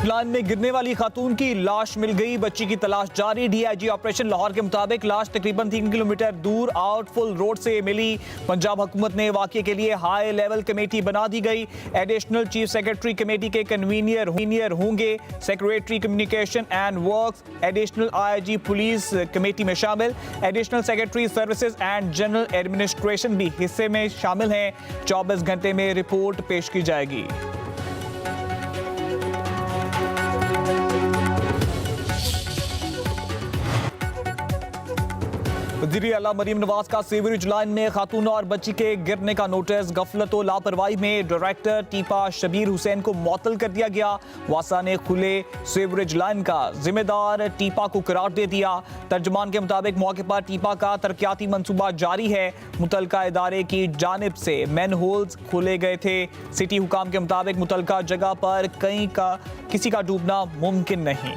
Line में गिरने वाली खातून की लाश मिल गई, बच्ची की तलाश जारी। डीआईजी ऑपरेशन लाहौर के मुताबिक लाश तकरीबन 3 किलोमीटर दूर आउटफुल रोड से मिली। पंजाब हुकूमत ने वाक़े के लिए हाई लेवल कमेटी बना दी गई। एडिशनल चीफ सेक्रेटरी कमेटी के कन्वीनियर होंगे secretary communication and works, additional IG police committee में शामिल, additional secretary services and general administration भी हिस्से में शामिल हैं। 24 घंटे में रिपोर्ट पेश की जाएगी। वज़ीर आला मरीम नवाज का सीवरेज लाइन में खातून और बच्ची के गिरने का नोटिस। गफलत और लापरवाही में डायरेक्टर टीपा शबीर हुसैन को मुअत्तल कर दिया गया। वासा ने खुले सीवरेज लाइन का जिम्मेदार टीपा को करार दे दिया। तर्जुमान के मुताबिक मौके पर टीपा का तरक्याती मंसूबा जारी है। मुतलका इदारे की जानिब से मैन होल्स खोले गए थे। सिटी हुकाम के मुताबिक मुतलका जगह पर किसी का डूबना मुमकिन नहीं।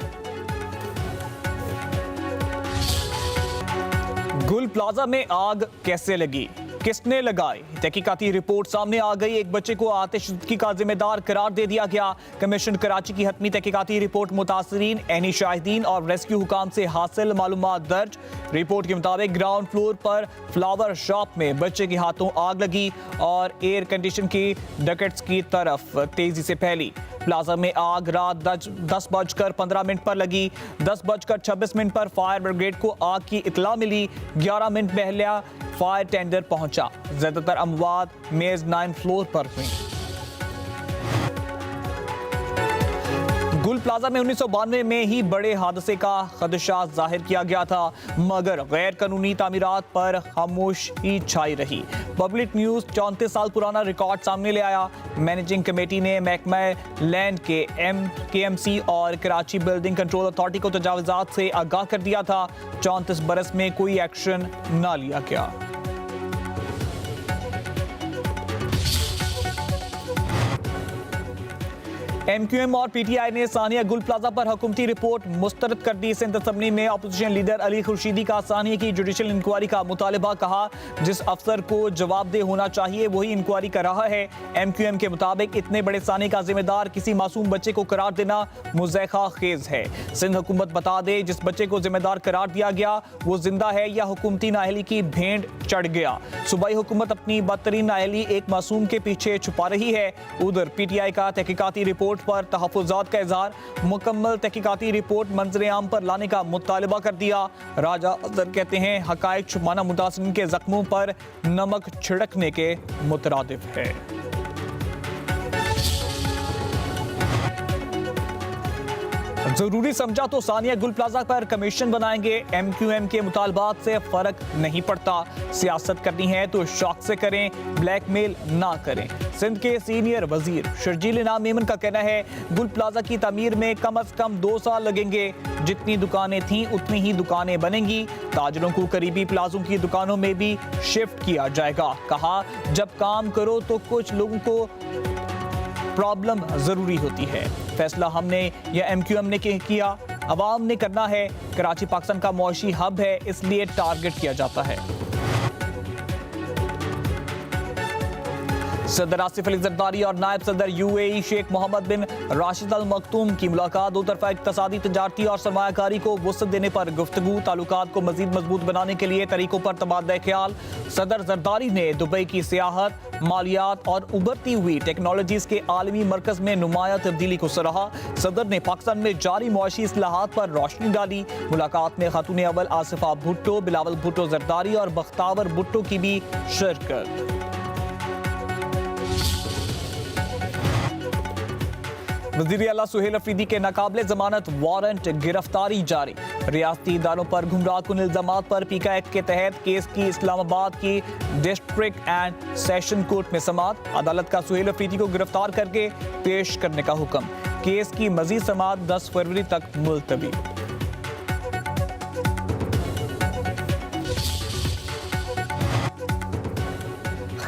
गुल प्लाजा में आग कैसे लगी, किसने लगाई? तहकीकाती रिपोर्ट सामने आ गई। एक बच्चे को आतिशज़दी का जिम्मेदार करार दे दिया गया। कमीशन कराची की हतमी तहकीकाती रिपोर्ट मुतासरीन, ऐनी शाहिदीन और रेस्क्यू हुकाम से हासिल मालूमात दर्ज। रिपोर्ट के मुताबिक ग्राउंड फ्लोर पर फ्लावर शॉप में बच्चे के हाथों आग लगी और एयर कंडीशन की डकेट्स की तरफ तेजी से फैली। प्लाजा में आग रात 10:15 पर लगी। 10:26 पर फायर ब्रिगेड को आग की इतला मिली। 11 मिनट पहले फायर टेंडर पहुंचा। ज्यादातर अमवात मेज 9 फ्लोर पर हुई। गुल प्लाजा में 1992 में ही बड़े हादसे का खदशा जाहिर किया गया था, मगर गैर कानूनी तामीरात पर खामोशी छाई रही। पब्लिक न्यूज 34 साल पुराना रिकॉर्ड सामने ले आया। मैनेजिंग कमेटी ने महकमा लैंड के KMC और कराची बिल्डिंग कंट्रोल अथॉरिटी को तजावुजात से आगाह कर दिया था। 34 बरस में कोई एक्शन ना लिया गया। MQM और PTI ने सानिया गुल प्लाजा पर हुकूमती रिपोर्ट मुस्तरद कर दी। सिंध असम्बली में अपोजिशन लीडर अली खुर्शीदी का सानिया की जुडिशल इंक्वायरी का मुतालबा। कहा, जिस अफसर को जवाबदेह होना चाहिए वही इंक्वायरी कर रहा है। MQM के मुताबिक इतने बड़े सानिया का जिम्मेदार किसी मासूम बच्चे को करार देना मुज़ैक़ा खेज है। सिंध हुकूमत बता दे जिस बच्चे को जिम्मेदार करार दिया गया वो जिंदा है या हुकूमती नाअहली की भेंट चढ़ गया। सूबाई हुकूमत अपनी बदतरीन नाअहली एक मासूम के पीछे छुपा रही है। उधर PTI का तहकीकाती रिपोर्ट पर तहफ़्फ़ुज़ात का इज़हार। मुकम्मल तहकीकाती रिपोर्ट मंज़र आम पर लाने का मुतालबा कर दिया। राजा अज़हर कहते हैं हक़ाइक़ छुपाना मुतासिरीन के ज़ख्मों पर नमक छिड़कने के मुतरादिफ है। जरूरी समझा तो सानिया गुल प्लाजा पर कमीशन बनाएंगे। MQM के मुतालबात से फर्क नहीं पड़ता। सियासत करनी है तो शौक से करें, ब्लैकमेल ना करें। सिंध के सीनियर वजीर शर्जील इनाम मेमन का कहना है गुल प्लाजा की तमीर में कम से कम 2 साल लगेंगे। जितनी दुकानें थीं उतनी ही दुकानें बनेंगी। ताजरों को करीबी प्लाजों की दुकानों में भी शिफ्ट किया जाएगा। कहा, जब काम करो तो कुछ लोगों को प्रॉब्लम जरूरी होती है। फैसला हमने या MQM ने किया, अवाम ने करना है। कराची पाकिस्तान का मौशी हब है, इसलिए टारगेट किया जाता है। सदर आसिफ अली जरदारी और नायब सदर UAE शेख मोहम्मद बिन राशिद अल मखतूम की मुलाकात। दो तरफा इक्तसादी, तजारती और सरमायाकारी को वुसअत देने पर गुफ्तगू। ताल्लुकात को मजीद मजबूत बनाने के लिए तरीकों पर तबादला ख्याल। सदर जरदारी ने दुबई की सियाहत, मालियात और उभरती हुई टेक्नोलॉजीज के आलमी मरकज में नुमाया तब्दीली को सराहा। सदर ने पाकिस्तान में जारी मुआशी इस्लाहात पर रोशनी डाली। मुलाकात में खातून अव्वल आसिफा भुट्टो, बिलावल भुट्टो जरदारी और बख्तावर भुट्टो की भी शिरकत। वज़ीर आला सुहेल अफरीदी के नाकाबिले जमानत वारंट गिरफ्तारी जारी। रियासती इदारों पर गुमराह कुन इल्जामात पर पीका एक्ट के तहत केस की इस्लामाबाद की डिस्ट्रिक्ट एंड सेशन कोर्ट में समाअत। अदालत का सुहेल अफरीदी को गिरफ्तार करके पेश करने का हुक्म। केस की मजीद समाअत 10 फरवरी तक मुलतवी।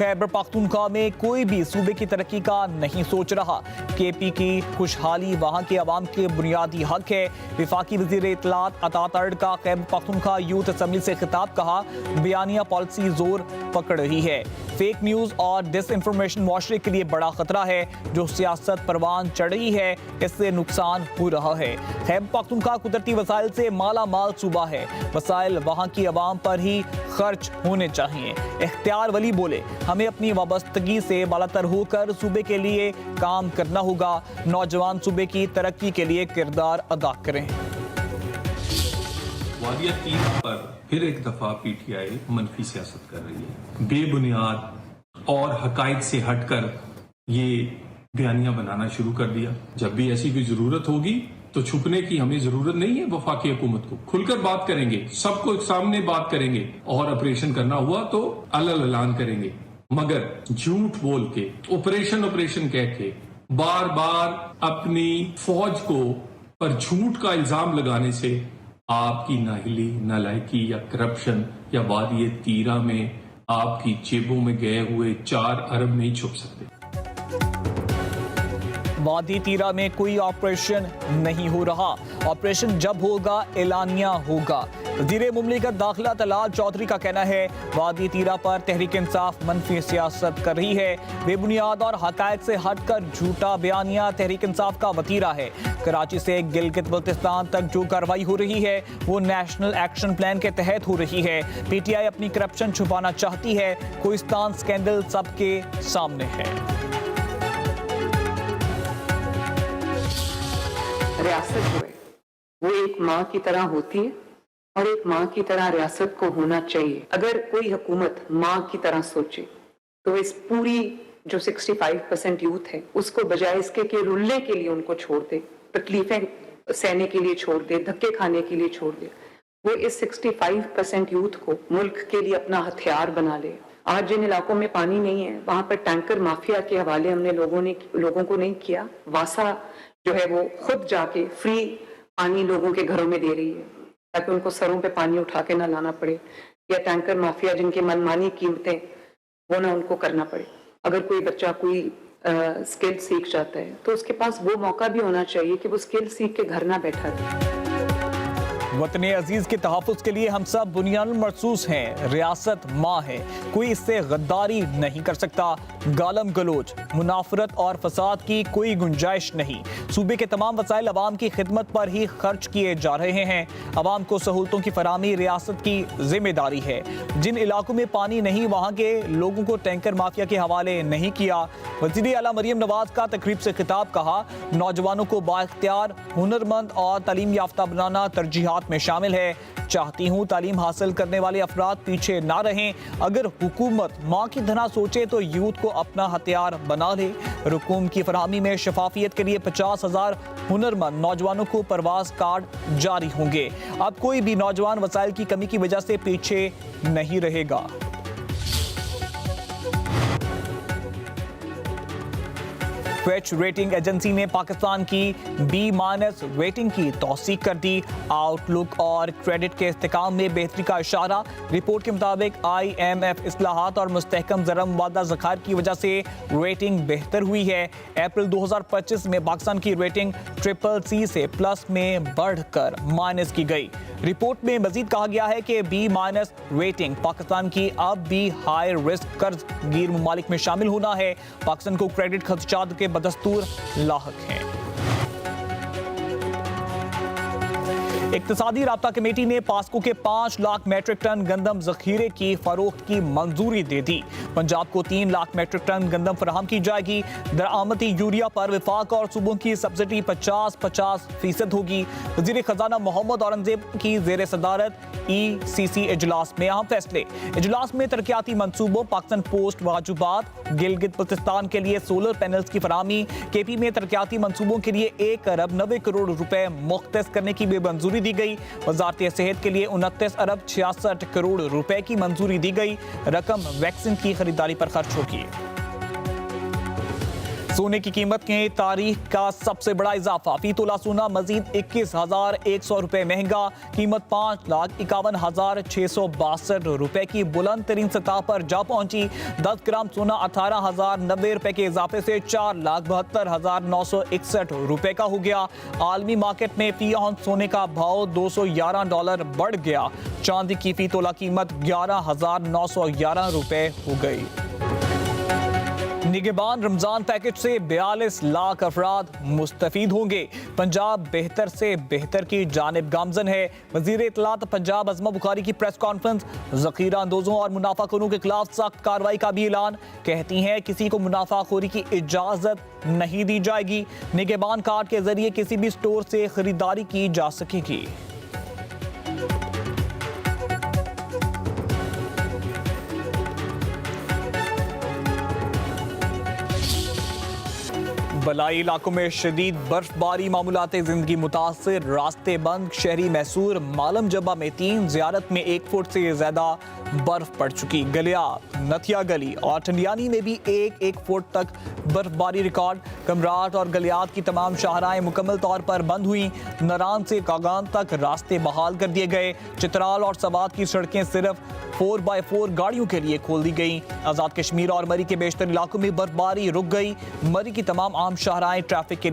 खैबर पख्तूनख्वा में कोई भी सूबे की तरक्की का नहीं सोच रहा। केपी की खुशहाली वहाँ के अवाम के बुनियादी हक है। विफाकी वज़ीर इत्तलात अता तर्ड का खैबर पख्तूनख्वा यूथ असम्बली से खिताब, कहा बयानिया पॉलिसी जोर पकड़ रही है। फेक न्यूज़ और डिसइंफॉर्मेशन मुआशरे के लिए बड़ा खतरा है। जो सियासत परवान चढ़ रही है इससे नुकसान हो रहा है। खैबर पख्तूनख्वा कुदरती वसाइल से माला माल सूबा है। वसाइल वहाँ की अवाम पर ही खर्च होने चाहिए। इख्तियार वली बोले, हमें अपनी वाबस्तगी से बालातर होकर सूबे के लिए काम करना होगा। नौजवान सूबे की तरक्की के लिए किरदार अदा करें। वादिया 3 पर फिर एक दफा पीटीआई मनफी सियासत कर रही है। बेबुनियाद और हकायक से हटकर ये बयानियां बनाना शुरू कर दिया। जब भी ऐसी कोई जरूरत होगी तो छुपने की हमें जरूरत नहीं है। वफाकी हुकूमत को खुलकर बात करेंगे, सबको सामने बात करेंगे और ऑपरेशन करना हुआ तो अलग ऐलान करेंगे। मगर झूठ बोल के ऑपरेशन कह के बार बार अपनी फौज को पर झूठ का इल्जाम लगाने से आपकी नाहिली, नालायकी या करप्शन या वादिये तीरा में आपकी जेबों में गए हुए 4 अरब नहीं छुप सकते। वादी तीरा में कोई ऑपरेशन नहीं हो रहा। ऑपरेशन जब होगा एलानिया होगा। वज़ीर मुमलिकत दाखिला तलाल चौधरी का कहना है वादी तीरा पर तहरीक इंसाफ मनफी सियासत कर रही है। बेबुनियाद और हकायक से हटकर झूठा बयानिया तहरीक इंसाफ का वतीरा है। कराची से गिलगित बल्तिस्तान तक जो कार्रवाई हो रही है वो नेशनल एक्शन प्लान के तहत हो रही है। पीटीआई अपनी करप्शन छुपाना चाहती है। कोहिस्तान स्कैंडल सबके सामने है। रियासत जो है वो एक माँ की तरह होती है और एक माँ की तरह रियासत को होना चाहिए। अगर कोई हुकूमत माँ की तरह सोचे तो इस पूरी जो 65% यूथ है उसको बजाय इसके कि रुलने के लिए उनको छोड़ दे, तकलीफें सहने के लिए छोड़ दे, धक्के खाने के लिए छोड़ दे, वो इस 65% यूथ को मुल्क के लिए अपना हथियार बना ले। आज जिन इलाकों में पानी नहीं है वहां पर टैंकर माफिया के हवाले हमने लोगों को नहीं किया। वासा जो है वो खुद जाके फ्री पानी लोगों के घरों में दे रही है ताकि उनको सरों पे पानी उठा के ना लाना पड़े, या टैंकर माफिया जिनकी मनमानी कीमतें वो ना उनको करना पड़े। अगर कोई बच्चा कोई स्किल सीख जाता है तो उसके पास वो मौका भी होना चाहिए कि वो स्किल सीख के घर ना बैठा रहे। वतन अजीज के तहफ़्फ़ुज़ के लिए हम सब बुनियादुल मरसूस हैं। रियासत माँ है, कोई इससे गद्दारी नहीं कर सकता। गालम गलोच, मुनाफरत और फसाद की कोई गुंजाइश नहीं। सूबे के तमाम वसाइल अवाम की खिदमत पर ही खर्च किए जा रहे हैं। अवाम को सहूलतों की फराहमी रियासत की जिम्मेदारी है। जिन इलाकों में पानी नहीं वहाँ के लोगों को टैंकर माफिया के हवाले नहीं किया। वज़ीर आला मरियम नवाज का तकरीब से खिताब, कहा नौजवानों को बाइख्तियार, हुनरमंद और तालीम याफ्ता बनाना तरजीहात में शामिल है। चाहती हूँ तालीम हासिल करने वाले अफराद पीछे ना रहें। अगर हुकूमत माँ की तरह सोचे तो यूथ को अपना हथियार बना ले। रकूम की फरहमी में शफाफियत के लिए 50,000 हुनरमंद नौजवानों को परवाज कार्ड जारी होंगे। अब कोई भी नौजवान वसाइल की कमी की वजह से पीछे नहीं रहेगा। फिच रेटिंग एजेंसी ने पाकिस्तान की B- रेटिंग की तौसीक कर दी। आउटलुक और क्रेडिट के इस्तेकाम में बेहतरी का इशारा। रिपोर्ट के मुताबिक IMF इस्लाहात और मुस्तहकम ज़रा मुबादला ज़खायर की वजह से रेटिंग बेहतर हुई है। अप्रैल 2025 में पाकिस्तान की रेटिंग CCC से प्लस में बढ़कर माइनस की गई। रिपोर्ट में मजीद कहा गया है कि B- रेटिंग पाकिस्तान की अब भी हाई रिस्क कर्ज गिर ममालिक में शामिल होना है। पाकिस्तान को क्रेडिट खदशात के बदस्तूर लाहक हैं। इक्तिसादी राब्ता कमेटी ने पास्को के 5 लाख मेट्रिक टन गंदम जखीरे की फरोख्त की मंजूरी दे दी। पंजाब को 3 लाख मेट्रिक टन गंदम फराहम की जाएगी। दरामदी यूरिया पर विफाक और सूबों की सब्सिडी 50-50% होगी। वज़ीर खजाना मोहम्मद औरंगजेब की ज़ेर सदारत ECC इजलास में अहम फैसले। इजलास में तरक्याती मंसूबों, पाकिस्तान पोस्ट वाजुबात, गिलगित बल्तिस्तान के लिए सोलर पैनल्स की फराहमी, KP में तरक्याती मंसूबों के लिए 1 अरब 90 करोड़ रुपए मुख्तस करने की भी मंजूरी दी गई। वजारत सेहत के लिए 29 अरब 66 करोड़ रुपए की मंजूरी दी गई। रकम वैक्सीन की खरीदारी पर खर्च होगी। सोने की कीमत में तारीख का सबसे बड़ा इजाफा। फी तोला सोना मजीद 21,100 रुपए महंगा, कीमत 5,51,662 रुपए की बुलंद तरीन सतह पर जा पहुंची। 10 ग्राम सोना 18,090 रुपए के इजाफे से 4,72,961 रुपए का हो गया। आलमी मार्केट में फी औंस सोने का भाव $211 बढ़ गया। चांदी की फी तोला कीमत 11,911 रुपए हो गई। निगहबान रमजान पैकेज से 42 लाख अफराद मुस्तफीद होंगे। पंजाब बेहतर से बेहतर की जानिब गामजन है। वजीर इत्तलात पंजाब अज़मा बुखारी की प्रेस कॉन्फ्रेंस। ज़ख़ीरा अंदोजों और मुनाफाखोरों के खिलाफ सख्त कार्रवाई का भी ऐलान। कहती हैं किसी को मुनाफाखोरी की इजाज़त नहीं दी जाएगी। निगहबान कार्ड के जरिए किसी भी स्टोर से खरीदारी की जा सकेगी। बलाई इलाकों में शदीद बर्फबारी, मामूलाते जिंदगी मुतासिर, रास्ते बंद। शहरी मैसूर मालम जब्बा में 3, ज़ियारत में 1 फुट से ज्यादा बर्फ पड़ चुकी। गलियात, नथिया गली और टंडियानी में भी 1 फुट तक बर्फबारी रिकॉर्ड। कमराट और गलियात की तमाम शाहराएं मुकम्मल तौर पर बंद हुई। नरान से कागान तक रास्ते बहाल कर दिए गए। चित्राल और सवात की सड़कें सिर्फ 4x4 गाड़ियों के लिए खोल दी गई। आज़ाद कश्मीर और मरी के बेशतर इलाकों में बर्फबारी रुक गई। मरी की तमाम आम शाहराएं ट्रैफिक के लिए